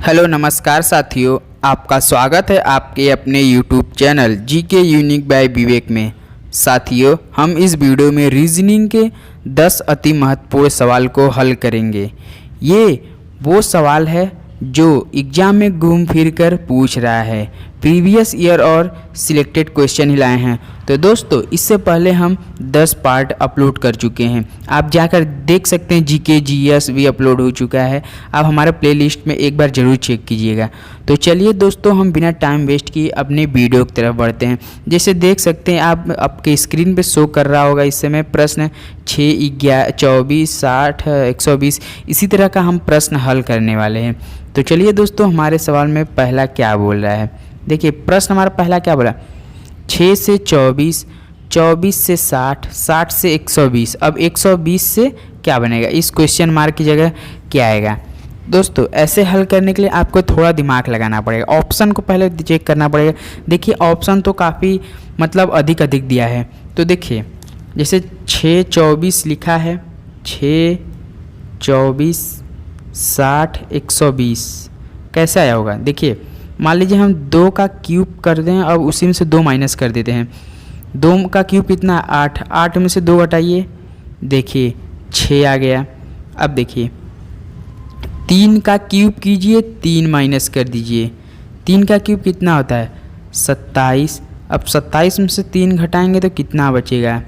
Hello नमस्कार साथियों, आपका स्वागत है आपके अपने YouTube channel GK unique by Vivek में। साथियों, हम इस वीडियो में रीजनिंग के 10 अति महत्वपूर्ण सवाल को हल करेंगे। ये वो सवाल है जो एग्जाम में घूम फिर कर पूछ रहा है, प्रीवियस ईयर और सिलेक्टेड क्वेश्चन ही लाए हैं। तो दोस्तों, इससे पहले हम 10 पार्ट अपलोड कर चुके हैं, आप जाकर देख सकते हैं। जीके जीएस भी अपलोड हो चुका है, आप हमारे प्लेलिस्ट में एक बार ज़रूर चेक कीजिएगा। तो चलिए दोस्तों, हम बिना टाइम वेस्ट किए अपने वीडियो की तरफ बढ़ते हैं। जैसे देख सकते हैं, आप आपके स्क्रीन पे शो कर रहा होगा इस समय प्रश्न 6, 11, 24, 60, 120 इसी तरह का हम प्रश्न हल करने वाले हैं। तो चलिए दोस्तों, हमारे सवाल में पहला क्या बोल रहा है। देखिए प्रश्न हमारा पहला क्या बोला, 6 से 24, 24 से 60, 60 से 120। अब 120 से क्या बनेगा, इस क्वेश्चन मार्क की जगह क्या आएगा। दोस्तों, ऐसे हल करने के लिए आपको थोड़ा दिमाग लगाना पड़ेगा, ऑप्शन को पहले चेक करना पड़ेगा। देखिए ऑप्शन तो काफ़ी अधिक दिया है। तो देखिए जैसे 6, 24 लिखा है, 6, 24, 60, 120 कैसे आया होगा। देखिए मान लीजिए हम 2 का क्यूब कर दें, अब उसी में से 2 माइनस कर देते हैं। 2 का क्यूब कितना, 8, 8 में से 2 घटाइए, देखिए 6 आ गया। अब देखिए 3 का क्यूब कीजिए, 3 माइनस कर दीजिए, 3 का क्यूब कितना होता है, 27। अब 27 में से 3 घटाएंगे तो कितना बचेगा,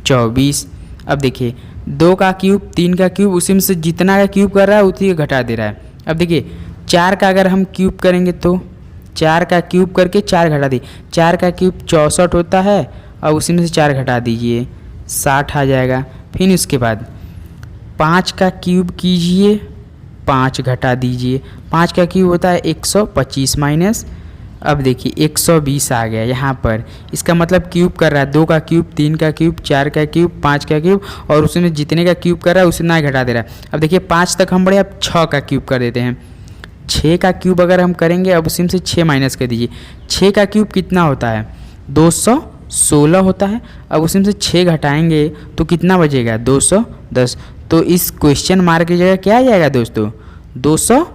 24। अब देखिए 2 का क्यूब, 3 का क्यूब, उसी में से जितना का क्यूब कर रहा है उसी का घटा दे रहा है। अब देखिए 4 का अगर हम क्यूब करेंगे तो 4 का क्यूब करके 4 घटा दी, 4 का क्यूब 64 होता है और उसी में से 4 घटा दीजिए, 60 आ जाएगा। फिर इसके बाद 5 का क्यूब कीजिए, 5 घटा दीजिए, 5 का क्यूब होता है 125 माइनस। अब देखिए 120 आ गया यहाँ पर, इसका मतलब क्यूब कर रहा है 2 का क्यूब, 3 का क्यूब, 4 का क्यूब, 5 का क्यूब और उसमें जितने का क्यूब कर रहा है उतना घटा दे रहा है। अब देखिए 5 तक हम बढ़े, अब 6 का क्यूब कर देते हैं। 6 का क्यूब अगर हम करेंगे, अब उसी में से 6 माइनस कर दीजिए, 6 का क्यूब कितना होता है, 216 होता है। अब उसी में से 6 घटाएंगे तो कितना बचेगा, 210। तो इस क्वेश्चन मार्क की जगह क्या आ जाएगा दोस्तों, 200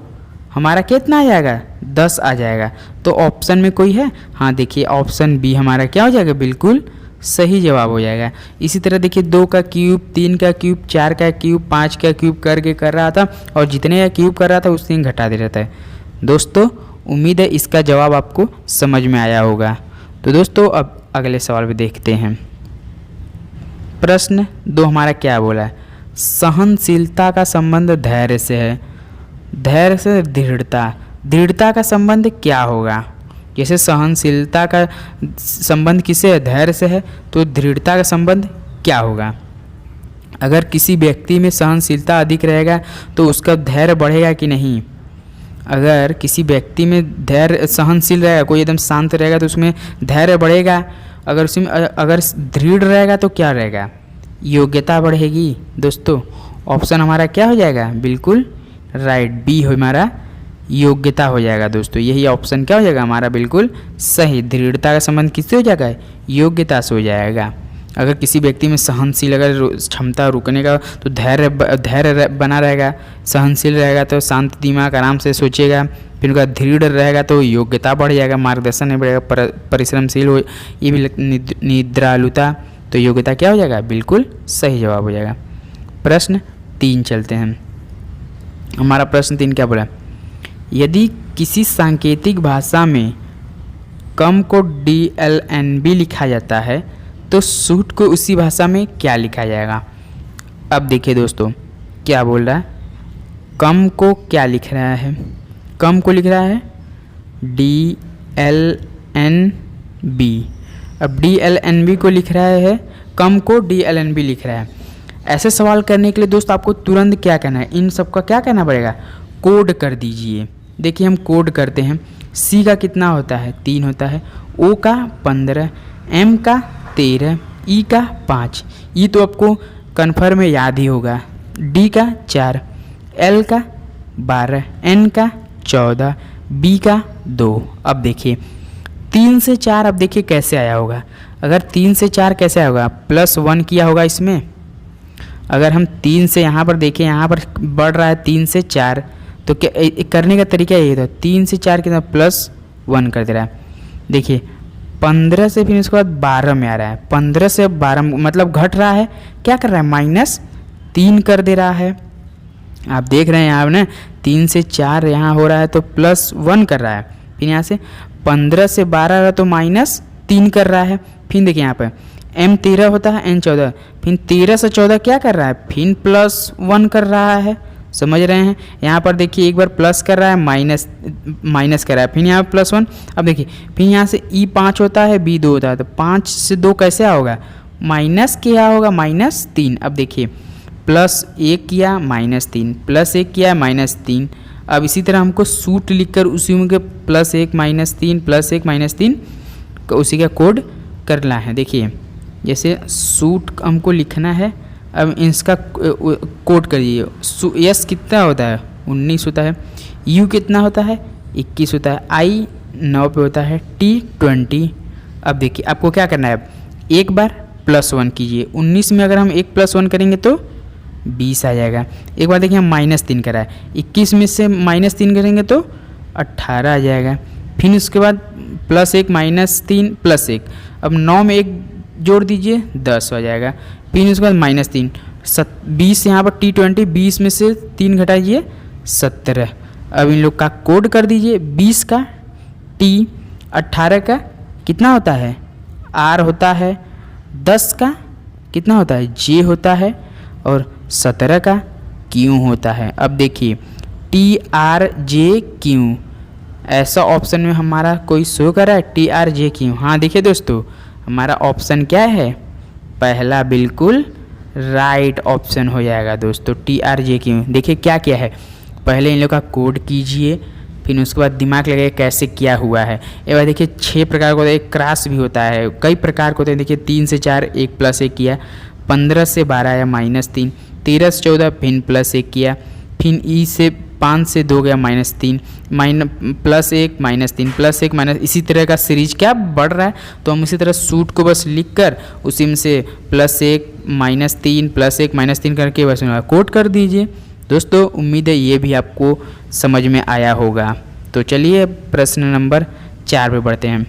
हमारा कितना आ जाएगा, 10 आ जाएगा। तो ऑप्शन में कोई है, हाँ देखिए ऑप्शन बी हमारा क्या हो जाएगा, बिल्कुल सही जवाब हो जाएगा। इसी तरह देखिए 2 का क्यूब, 3 का क्यूब, 4 का क्यूब, 5 का क्यूब करके कर रहा था और जितने का क्यूब कर रहा था उतने घटा दे रहा था। दोस्तों उम्मीद है इसका जवाब आपको समझ में आया होगा। तो दोस्तों अब अगले सवाल पे देखते हैं। प्रश्न 2 हमारा क्या बोला है, सहनशीलता का संबंध धैर्य से है, धैर्य से दृढ़ता, दृढ़ता का संबंध क्या होगा। जैसे सहनशीलता का संबंध किससे है, धैर्य से है, तो दृढ़ता का संबंध क्या होगा। अगर किसी व्यक्ति में सहनशीलता अधिक रहेगा तो उसका धैर्य बढ़ेगा कि नहीं। अगर किसी व्यक्ति में धैर्य सहनशील रहेगा, कोई एकदम शांत रहेगा तो उसमें धैर्य बढ़ेगा। अगर उसमें अगर दृढ़ रहेगा तो क्या रहेगा, योग्यता बढ़ेगी। दोस्तों ऑप्शन हमारा क्या हो जाएगा, बिल्कुल राइट, बी हो हमारा योग्यता हो जाएगा। दोस्तों यही ऑप्शन क्या हो जाएगा हमारा, बिल्कुल सही। दृढ़ता का संबंध किससे हो जाएगा, योग्यता से हो जाएगा। अगर किसी व्यक्ति में सहनशील अगर क्षमता रुकने का तो धैर्य बना रहेगा, सहनशील रहेगा तो शांत दिमाग आराम से सोचेगा, फिर उनका दृढ़ रहेगा तो योग्यता बढ़ जाएगा, मार्गदर्शन नहीं बढ़ेगा, परिश्रमशील हो, ये भी निद्रालुता, तो योग्यता क्या हो जाएगा, बिल्कुल सही जवाब हो जाएगा। प्रश्न 3 चलते हैं। हमारा प्रश्न 3 क्या बोला, यदि किसी सांकेतिक भाषा में कम को DLNB लिखा जाता है तो सूट को उसी भाषा में क्या लिखा जाएगा। अब देखिए दोस्तों क्या बोल रहा है, कम को क्या लिख रहा है, कम को लिख रहा है DLNB। अब DLNB को लिख रहा है, कम को DLNB लिख रहा है। ऐसे सवाल करने के लिए दोस्त आपको तुरंत क्या करना है, इन सब का क्या करना पड़ेगा, कोड कर दीजिए। देखिए हम कोड करते हैं, C का कितना होता है, 3 होता है, O का 15, M का 13, E का 5, ये तो आपको कन्फर्म में याद ही होगा, D का 4, L का 12, N का 14, B का 2। अब देखिए 3 से 4, अब देखिए कैसे आया होगा। अगर 3 से 4 कैसे आया होगा, +1 किया होगा इसमें। अगर हम 3 से यहाँ पर देखें, यहाँ पर बढ़ रहा है 3 से 4, तो क्या करने का तरीका ये था, 3 से 4 कितना +1 कर दे रहा है। देखिए 15 से फिर उसके बाद 12 में आ रहा है, 15 से 12 मतलब घट रहा है, क्या कर रहा है -3 कर दे रहा है। आप देख रहे हैं यहाँ ना 3 से 4 यहाँ हो रहा है तो +1 कर रहा है, फिर यहाँ से 15 से 12 रहा तो -3 कर रहा है। फिर देखिए यहाँ पर m 13 होता है n 14, फिर 13 से 14 क्या कर रहा है, फिर +1 कर रहा है। समझ रहे हैं, यहाँ पर देखिए एक बार प्लस कर रहा है, माइनस कर रहा है, फिर यहाँ पर +1। अब देखिए फिर यहाँ से e 5 होता है, b 2 होता है, तो 5 से 2 कैसे होगा, माइनस क्या होगा -3। अब देखिए +1 किया -3, +1 किया -3। अब इसी तरह हमको सूट लिखकर उसी में के +1 -3 +1 -3 उसी का कोड करना है। देखिए जैसे सूट हमको लिखना है, अब इसका कोड करिए। यस कितना होता है 19 होता है, यू कितना होता है 21 होता है, आई 9 पे होता है, टी 20। अब देखिए आपको क्या करना है, एक बार +1 कीजिए, 19 में अगर हम 1 + 1 करेंगे तो 20 आ जाएगा। एक बार देखिए हम -3 करा है, 21 में से -3 करेंगे तो 18 आ जाएगा। फिर उसके बाद +1 -3 +1, अब 9 में 1 जोड़ दीजिए 10 हो जाएगा। फिर उसके बाद -3 20, यहाँ पर T20, 20 में से 3 घटाइए 17। अब इन लोग का कोड कर दीजिए, 20 का T, 18 का कितना होता है R होता है, 10 का कितना होता है J होता है, और 17 का Q होता है। अब देखिए TRJQ ऐसा ऑप्शन में हमारा कोई शो कर रहा है, TRJQ। हाँ देखिए दोस्तों हमारा ऑप्शन क्या है, पहला बिल्कुल राइट ऑप्शन हो जाएगा दोस्तों, TRJQ। देखिए क्या क्या है, पहले इन लोग का कोड कीजिए, फिर उसके बाद दिमाग लगाइए कैसे क्या हुआ है। एक बार देखिए 6 प्रकार का होता है, एक क्रॉस भी होता है, कई प्रकार के होते हैं। देखिए 3 से 4 1 +1 किया, 15 से 12 आया -3, 13 से 14 फिर +1 किया, फिर ई से 5 से 2 गया -3, +1 -3 +1 माइनस, इसी तरह का सीरीज क्या बढ़ रहा है। तो हम इसी तरह सूट को बस लिख कर उसी में से +1 -3 +1 -3 करके बस कोड कर दीजिए। दोस्तों उम्मीद है ये भी आपको समझ में आया होगा। तो चलिए प्रश्न नंबर 4 पे बढ़ते हैं।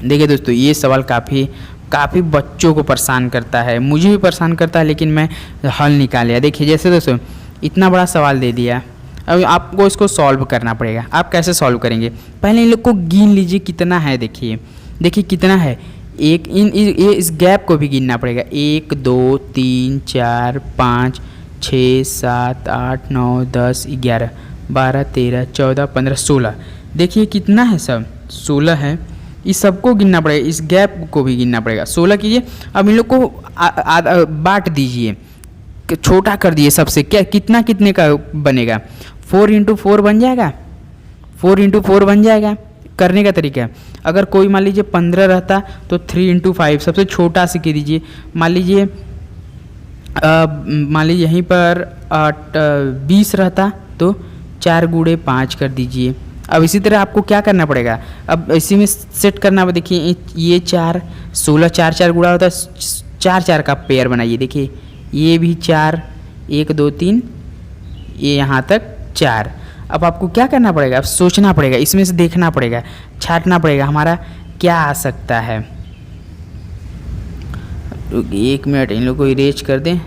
देखिए दोस्तों ये सवाल काफ़ी बच्चों को परेशान करता है, मुझे भी परेशान करता है, लेकिन मैं हल निकाल लिया। देखिए जैसे दोस्तों इतना बड़ा सवाल दे दिया, अब आपको इसको सॉल्व करना पड़ेगा। आप कैसे सॉल्व करेंगे, पहले इन लोग को गिन लीजिए कितना है। देखिए कितना है, इस गैप को भी गिनना पड़ेगा, 1 2 3 4 5 6 7 8 9 10 11 12 13 14 15 16। देखिए कितना है, सब 16 है। इस सबको गिनना पड़ेगा, इस गैप को भी गिनना पड़ेगा। 16 कीजिए। अब इन लोग को बांट दीजिए, छोटा कर दिए सबसे, क्या कितना कितने का बनेगा, 4 × 4 बन जाएगा, 4 × 4 बन जाएगा। करने का तरीका, अगर कोई मान लीजिए 15 रहता तो 3 × 5 सबसे छोटा से कर दीजिए। मान लीजिए यहीं पर 20 रहता तो 4 × 5 कर दीजिए। अब इसी तरह आपको क्या करना पड़ेगा, अब इसी में सेट करना। देखिए ये 4 16 4 4 गुणा होता है, 4 4 का पेयर बनाइए। देखिए ये भी 4 1 2 3, ये यहाँ तक 4। अब आपको क्या करना पड़ेगा, अब सोचना पड़ेगा, इसमें से देखना पड़ेगा, छांटना पड़ेगा हमारा क्या आ सकता है। 1 मिनट इन लोग को इरेज कर दें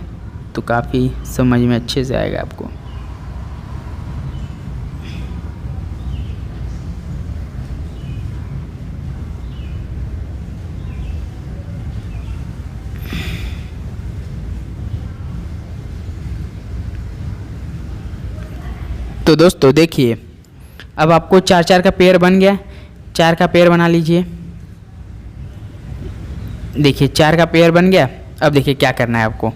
तो काफ़ी समझ में अच्छे से आएगा आपको। तो दोस्तों देखिए अब आपको 4 4 का पेयर बन गया, 4 का पेयर बना लीजिए। देखिए 4 का पेयर बन गया। अब देखिए क्या करना है आपको,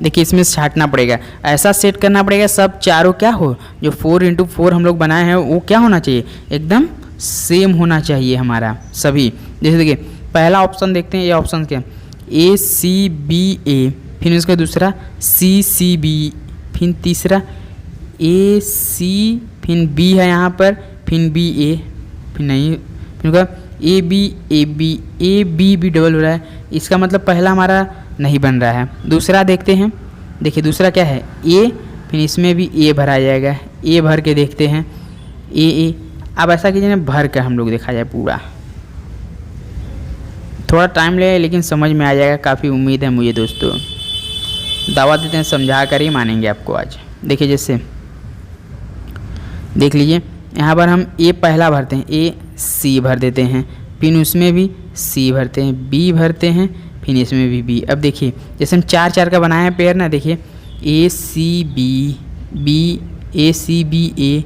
देखिए इसमें छांटना पड़ेगा, ऐसा सेट करना पड़ेगा सब चारों क्या हो, जो 4 × 4 हम लोग बनाए हैं वो क्या होना चाहिए, एकदम सेम होना चाहिए हमारा सभी। जैसे देखिए पहला ऑप्शन देखते हैं, ये ऑप्शन क्या, ACBA, फिर उसका दूसरा CCB, फिर तीसरा AC, फिर B है यहाँ पर, फिर BA, फिर नहीं, फिर उसका AB भी डबल हो रहा है, इसका मतलब पहला हमारा नहीं बन रहा है। दूसरा देखते हैं, देखिए दूसरा क्या है A, फिर इसमें भी A भरा जाएगा, ए भर के देखते हैं, ए। अब ऐसा कीजिए ना, भर कर हम लोग देखा जाए पूरा। थोड़ा टाइम लगेगा लेकिन समझ में आ जाएगा, काफ़ी उम्मीद है मुझे दोस्तों। दावा देते हैं समझा कर ही मानेंगे आपको आज। देखिए जैसे देख लीजिए, यहाँ पर हम ए पहला भरते हैं, ए सी भर देते हैं, फिर उसमें भी सी भरते हैं, बी भरते हैं, फिर इसमें भी बी। अब देखिए जैसे हम 4 4 का बनाए हैं पेयर ना, देखिए A C B, B A C B A,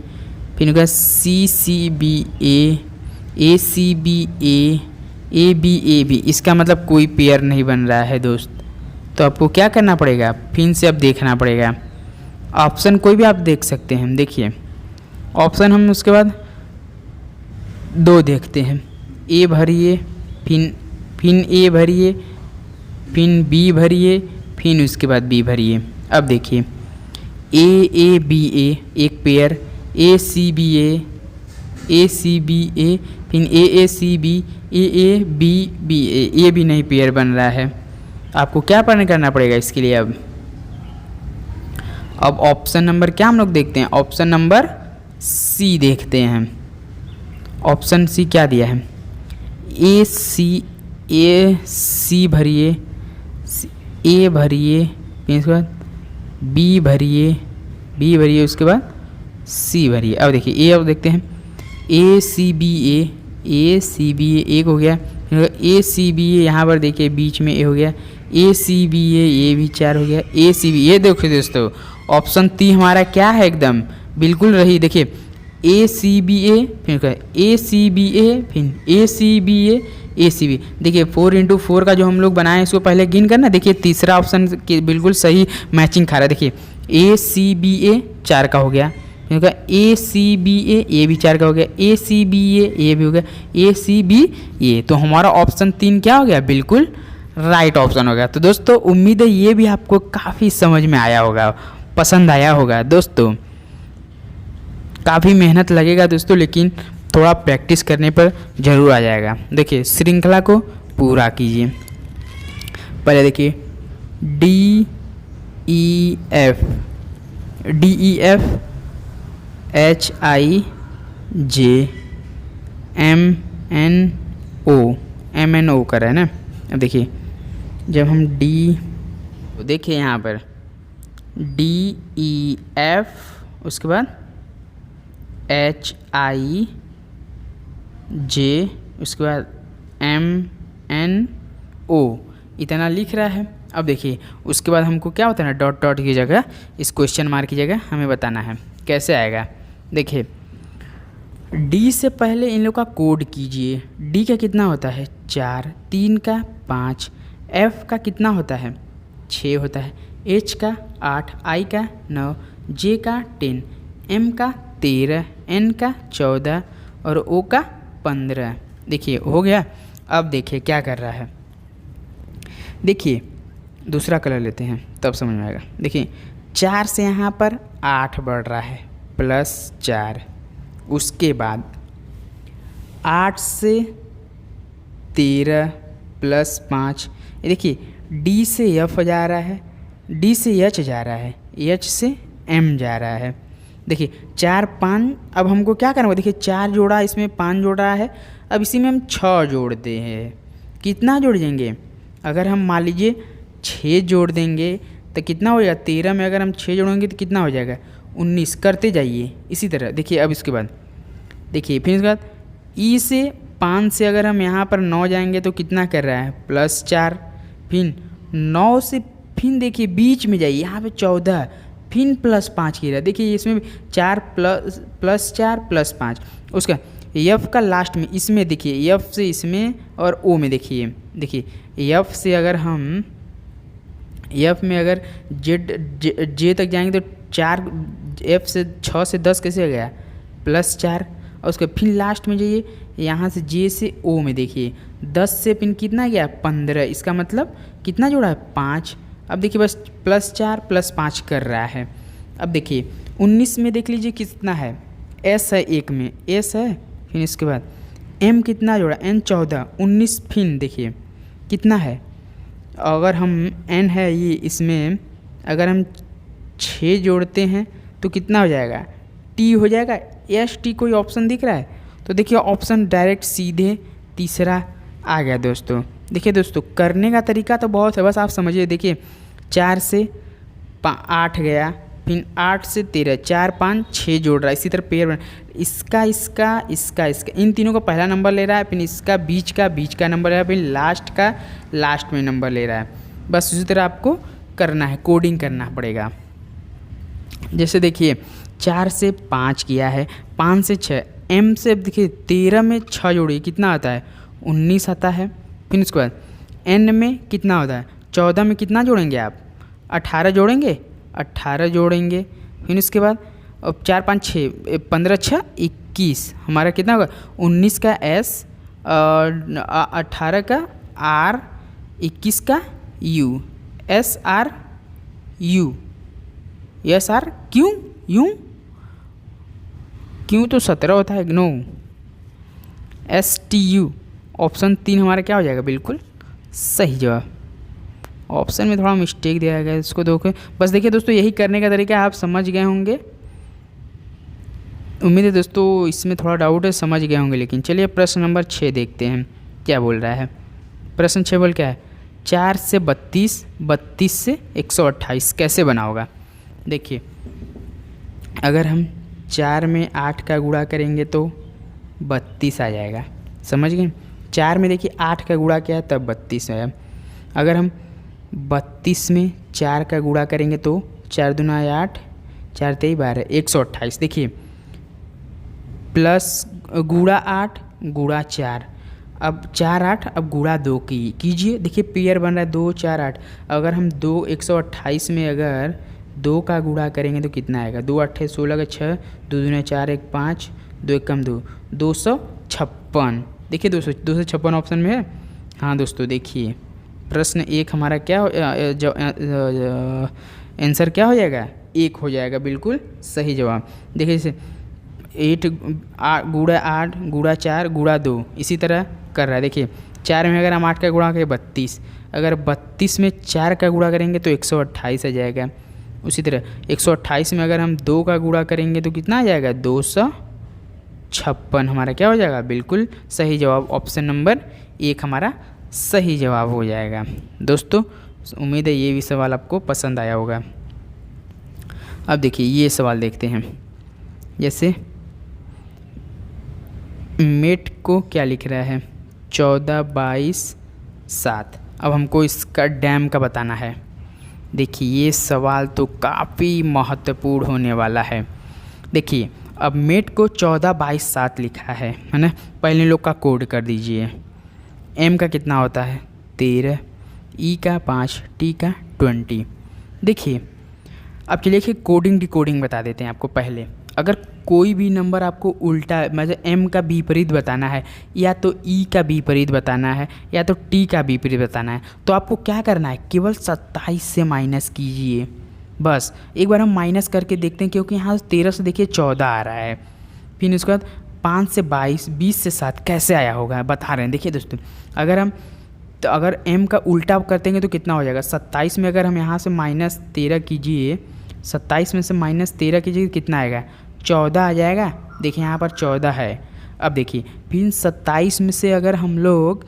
फिर उनका C C B A C B A B. इसका मतलब कोई पेयर नहीं बन रहा है दोस्त। तो आपको क्या करना पड़ेगा, फिर से अब देखना पड़ेगा। ऑप्शन कोई भी आप देख सकते हैं। देखिए ऑप्शन हम उसके बाद 2 देखते हैं, ए भरिए, फिर ए भरिए, फिर बी भरिए, फिर उसके बाद बी भरिए। अब देखिए ए बी ए एक pair, A C B A, फिर ए सी बी, ए बी ए, ये भी नहीं पेयर बन रहा है। आपको क्या करना पड़ेगा इसके लिए। अब ऑप्शन नंबर क्या हम लोग देखते हैं, ऑप्शन नंबर सी देखते हैं। ऑप्शन सी क्या दिया है, ए सी भरिए, ए भरिए, फिर उसके बाद बी भरिए, उसके बाद सी भरिए। अब देखिए ए, अब देखते हैं ए सी बी ए, एक हो गया, फिर ए सी बी ए, यहाँ पर देखिए बीच में ए हो गया, ए सी बी ए, ये भी 4 हो गया, ए सी बी। ये देखिए दोस्तों ऑप्शन 3 हमारा क्या है, एकदम बिल्कुल रही। देखिए ए सी बी ए, फिर ए सी बी ए, फिर ए C B A C B. देखिए 4 × 4 का जो हम लोग बनाए इसको पहले गिन करना। देखिए तीसरा ऑप्शन के बिल्कुल सही मैचिंग खा रहा है। देखिए ए सी बी ए 4 का हो गया, फिर ए सी बी ए, ये भी 4 का हो गया, ए सी बी ए, ये भी हो गया, ए सी बी ए। तो हमारा ऑप्शन 3 क्या हो गया, बिल्कुल राइट ऑप्शन हो गया। तो दोस्तों उम्मीद है ये भी आपको काफ़ी समझ में आया होगा, पसंद आया होगा दोस्तों। काफ़ी मेहनत लगेगा दोस्तों, लेकिन थोड़ा प्रैक्टिस करने पर ज़रूर आ जाएगा। देखिए श्रृंखला को पूरा कीजिए। पहले देखिए D E F H I J M N O कर रहा है ना। अब देखिए जब हम डी, तो देखिए यहाँ पर डी ई एफ, उसके बाद एच आई जे, उसके बाद एम एन ओ, इतना लिख रहा है। अब देखिए उसके बाद हमको क्या होता है ना, डॉट डॉट की जगह इस क्वेश्चन मार्क की जगह हमें बताना है कैसे आएगा। देखिए डी से पहले इन लोग का कोड कीजिए। डी का कितना होता है 4, 3 का 5, एफ का कितना होता है 6 होता है, एच का 8, आई का 9, जे का 10, एम का 13, एन का 14 और ओ का 15। देखिए हो गया। अब देखिए क्या कर रहा है, देखिए दूसरा कलर लेते हैं तब समझ में आएगा। देखिए 4 से यहाँ पर 8 बढ़ रहा है +4, उसके बाद 8 से 13 +5। ये देखिए डी से एफ जा रहा है, डी से एच जा रहा है, एच से एम जा रहा है। देखिए 4 5, अब हमको क्या करना है, देखिए 4 जोड़ा, इसमें 5 जोड़ रहा है, अब इसी में हम 6 जोड़ते हैं। कितना जोड़ देंगे, अगर हम मान लीजिए 6 जोड़ देंगे तो कितना हो जाएगा, 13 में अगर हम 6 जोड़ेंगे तो कितना हो जाएगा 19। करते जाइए इसी तरह। देखिए अब इसके बाद देखिए फिर इसके बाद ई से 5 से अगर हम यहाँ पर 9 जाएंगे तो कितना कर रहा है +4, फिर 9 से फिर देखिए बीच में जाइए, यहाँ पे 14, फिर +5 की रहा है। देखिए इसमें 4 +4 +5, उसका एफ का लास्ट में, इसमें देखिए एफ से इसमें और ओ में देखिए एफ से अगर हम एफ में अगर जे तक जाएंगे तो 4, एफ से 6 से 10 कैसे हो गया +4, और उसके फिर लास्ट में जाइए, यहाँ से जे से ओ में देखिए 10 से फिर कितना गया 15, इसका मतलब कितना जोड़ा है 5। अब देखिए बस +4 +5 कर रहा है। अब देखिए 19 में देख लीजिए कितना है, एस है, एक में एस है, फिर इसके बाद एम कितना जोड़ा एन 14, 19 फिर देखिए कितना है, अगर हम एन है ये, इसमें अगर हम 6 जोड़ते हैं तो कितना हो जाएगा टी हो जाएगा, एस टी कोई ऑप्शन दिख रहा है? तो देखिए ऑप्शन डायरेक्ट सीधे तीसरा आ गया दोस्तों। देखिए दोस्तों करने का तरीका तो बहुत है, बस आप समझिए। देखिए 4 से 8 गया, फिर 8 से 13, 4 5 6 जोड़ रहा है, इसी तरह पेयर इसका इसका इसका इसका, इन तीनों का पहला नंबर ले रहा है, फिर इसका बीच का नंबर ले रहा है, फिर लास्ट का लास्ट में नंबर ले रहा है। बस उसी तरह आपको करना है, कोडिंग करना पड़ेगा। जैसे देखिए 4 से 5 किया है, 5 से 6, एम से देखिए 13 में 6 जोड़िए कितना आता है? 19 आता है। फिर उसके बाद एन में कितना होता है? 14 में कितना जोड़ेंगे आप? 18 जोड़ेंगे, 18 जोड़ेंगे। फिर उसके बाद अब 4 5 6, 15 6 21, हमारा कितना होगा? 19 का एस, 18 का आर, 21 का U, S R U, S R Q U, Q तो 17 होता है, no, S T U. Option 3 हमारा क्या हो जाएगा? बिल्कुल सही जवाब। ऑप्शन में थोड़ा मिस्टेक दिया गया है, इसको देखो। बस देखिए दोस्तों यही करने का तरीका आप समझ गए होंगे, उम्मीद है दोस्तों इसमें थोड़ा डाउट है, समझ गए होंगे। लेकिन चलिए प्रश्न नंबर 6 देखते हैं क्या बोल रहा है। प्रश्न 6 बोल क्या है? 4 से 32, 32 से 128 कैसे बना होगा? देखिए अगर हम 4 में 8 का गुणा करेंगे तो 32 आ जाएगा, समझ गए? 4 में देखिए 8 का गुणा किया है तब 32 है। अगर हम 32 में 4 का गुणा करेंगे तो 4 दूना 8, 4 तेई 12, 128। देखिए प्लस गुणा 8 गुणा 4, अब 4 8, अब गुणा 2 कीजिए। देखिए पेयर बन रहा है 2 4 8। अगर हम 128 में अगर 2 का गुणा करेंगे तो कितना आएगा? 2 8 16 का 6, 2 दूना 4 1 5, 2 1 कम 2, 256। देखिए 256 ऑप्शन में है। हाँ दोस्तों देखिए प्रश्न 1 हमारा क्या आंसर क्या हो जाएगा? 1 हो जाएगा, बिल्कुल सही जवाब। देखिए जैसे 8 गुणा 8 गुणा 4 गुणा 2, इसी तरह कर रहा है। देखिए 4 में अगर हम 8 का गुणा करें 32, अगर 32 में 4 का गुणा करेंगे तो 128 आ जाएगा। उसी तरह 128 में अगर हम 2 का गुणा करेंगे तो कितना आ जाएगा? 256 हमारा क्या हो जाएगा? बिल्कुल सही जवाब। ऑप्शन नंबर 1 हमारा सही जवाब हो जाएगा। दोस्तों उम्मीद है ये भी सवाल आपको पसंद आया होगा। अब देखिए ये सवाल देखते हैं। जैसे मेट को क्या लिख रहा है? 14 22 7। अब हमको इसका डैम का बताना है। देखिए ये सवाल तो काफ़ी महत्वपूर्ण होने वाला है। देखिए अब मेट को 14 22 7 लिखा है ना? पहले लोग का कोड कर दीजिए। एम का कितना होता है? 13, ई का 5, टी का 20। देखिए अब चलिए कोडिंग डिकोडिंग बता देते हैं आपको। पहले अगर कोई भी नंबर आपको उल्टा मतलब एम का विपरीत बताना है, या तो ई का विपरीत बताना है, या तो टी का विपरीत बताना है, तो आपको क्या करना है? केवल 27 से माइनस कीजिए। बस एक बार हम माइनस करके देखते हैं, क्योंकि यहाँ 13 से देखिए 14 आ रहा है। फिर उसके बाद 5 से 22, 20 से 7 कैसे आया होगा बता रहे हैं। देखिए दोस्तों अगर m का उल्टा करते हैं तो कितना हो जाएगा? 27 में अगर हम यहाँ से -13 कीजिए, 27 में से -13 कीजिए कितना आएगा? 14 आ जाएगा। देखिए यहाँ पर 14 है। अब देखिए फिर 27 में से अगर हम लोग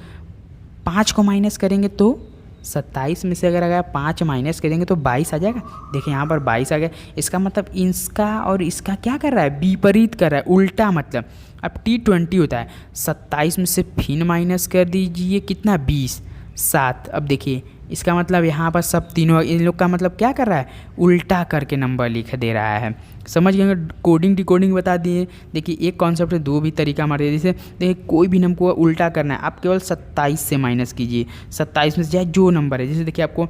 5 को माइनस करेंगे तो 27 में से अगर 5 माइनस करेंगे तो 22 आ जाएगा। देखिए यहाँ पर 22 आ गया। इसका मतलब इसका और इसका क्या कर रहा है? विपरीत कर रहा है, उल्टा। मतलब अब T20 होता है, 27 में से फिर माइनस कर दीजिए कितना? 20 7। अब देखिए इसका मतलब यहाँ पर सब तीनों इन लोग का मतलब क्या कर रहा है? उल्टा करके नंबर लिख दे रहा है। समझ गए? कोडिंग डिकोडिंग बता दिए। देखिए एक कॉन्सेप्ट है, 2 भी तरीका हमारे। जैसे देखिए कोई भी नंबर को उल्टा करना है, आप केवल 27 से माइनस कीजिए। 27 में से चाहे जो नंबर है, जैसे देखिए आपको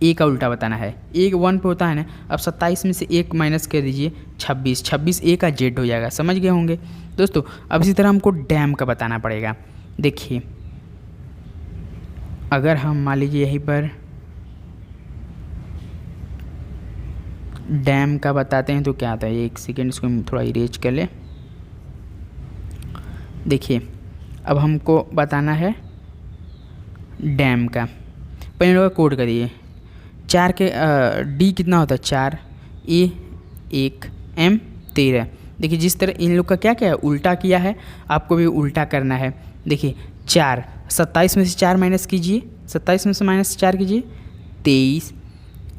ए का उल्टा बताना है, एक 1 पे होता है ना। अब 27 में से 1 माइनस कर दीजिए 26, 26 ए का जेड हो जाएगा। समझ गए होंगे दोस्तों। अब इसी तरह हमको डैम का बताना पड़ेगा। देखिए अगर हम मान लीजिए यहीं पर डैम का बताते हैं तो क्या आता है? 1 सेकेंड, इसको थोड़ा इरेज कर ले। देखिए अब हमको बताना है डैम का। पहले लोग कोड करिए। 4 के डी कितना होता है? 4, ए 1, एम 13। देखिए जिस तरह इन लोग का क्या क्या है, उल्टा किया है, आपको भी उल्टा करना है। देखिए 4, 27 में से 4 माइनस कीजिए, 27 में से माइनस 4 कीजिए 23।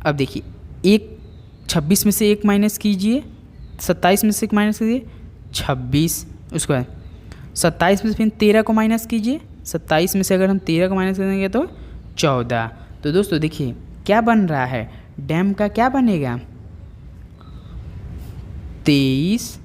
अब देखिए 26 में से 1 माइनस कीजिए, 27 में से 1 माइनस कीजिए 26। उसके बाद 27 में से फिर 13 को माइनस कीजिए, 27 में से अगर हम 13 को माइनस करेंगे तो 14। तो दोस्तों देखिए क्या बन रहा है, डैम का क्या बनेगा, 23,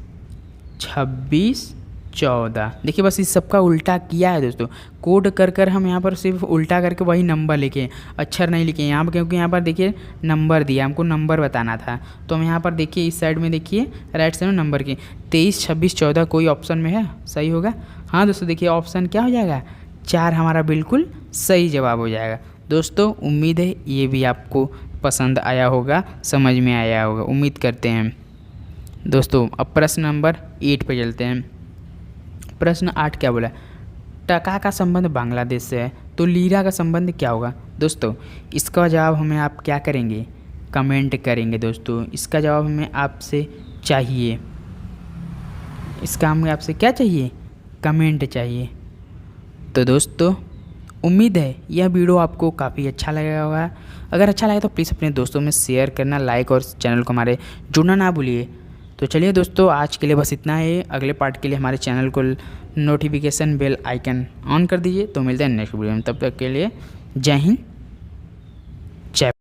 26, 14। देखिए बस इस सबका उल्टा किया है दोस्तों। कोड कर कर हम यहाँ पर सिर्फ उल्टा करके वही नंबर लिखे, अक्षर नहीं लिखे यहाँ पर, क्योंकि यहाँ पर देखिए नंबर दिया, हमको नंबर बताना था। तो हम यहाँ पर देखिए इस साइड में देखिए राइट साइड में नंबर की 23, 26, 14 कोई ऑप्शन में है सही होगा। हाँ दोस्तों देखिए ऑप्शन क्या हो जाएगा, 4 हमारा बिल्कुल सही जवाब हो जाएगा। दोस्तों उम्मीद है ये भी आपको पसंद आया होगा, समझ में आया होगा, उम्मीद करते हैं। दोस्तों अब प्रश्न नंबर 8 पे चलते हैं। प्रश्न 8 क्या बोला, टका का संबंध बांग्लादेश से है तो लीरा का संबंध क्या होगा। दोस्तों इसका जवाब हमें आप क्या करेंगे, कमेंट करेंगे। दोस्तों इसका जवाब हमें आपसे चाहिए, इसका हमें आपसे क्या चाहिए, कमेंट चाहिए। तो दोस्तों उम्मीद है यह वीडियो आपको काफ़ी अच्छा लगा होगा। अगर अच्छा लगे तो प्लीज़ अपने दोस्तों में शेयर करना, लाइक और चैनल को हमारे जुड़ना ना भूलिए। तो चलिए दोस्तों आज के लिए बस इतना है। अगले पार्ट के लिए हमारे चैनल को नोटिफिकेशन बेल आइकन ऑन कर दीजिए। तो मिलते हैं नेक्स्ट वीडियो में, तब तक के लिए जय हिंद।